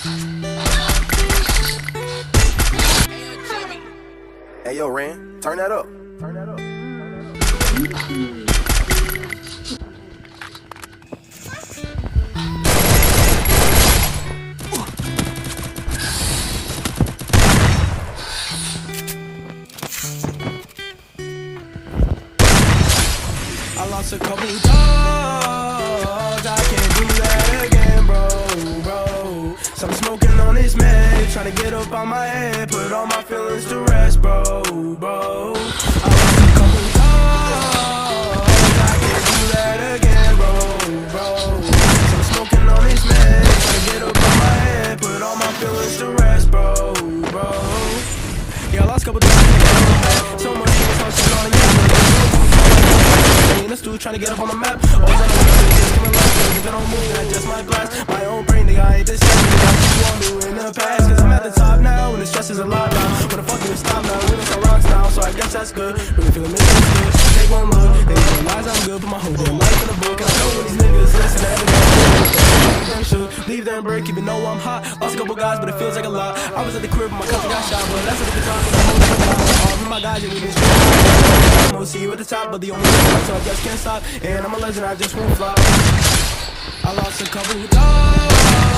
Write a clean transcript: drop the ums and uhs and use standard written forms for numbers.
Hey yo, Ran, turn that up. Turn that up. I lost a couple dogs, I can't do that again, bro. So I'm smoking on this man, trying to get up on my head, put all my feelings to rest, bro. I lost a couple dogs, I can't do that again, bro. So I'm smoking on this man, trying to get up on my head, put all my feelings to rest, bro. Yeah, I lost a couple dogs, so much fucking on you. This dude trying to get up on the map. Always on the way, just coming like this. If I don't move, I just might blast. My own brain, nigga, I ain't this shit. I want to in the past, cause I'm at the top now. And the stress is a lot now. When the fuck do it stop now? We don't sell rocks now, so I guess that's good. Really feeling good. Take one look, they realize I'm good. Put my whole damn life in the book. And I know when these niggas listen to everything. Leave them break, even though I'm hot. Lost a couple guys, but it feels like a lot. I was at the crib, my cousin got shot, but that's a different time. All of my guys, yeah, we been straight. I'm gonna see you at the top, but the only one, so I just can't stop. And I'm a legend, I just won't flop. I lost a couple dogs,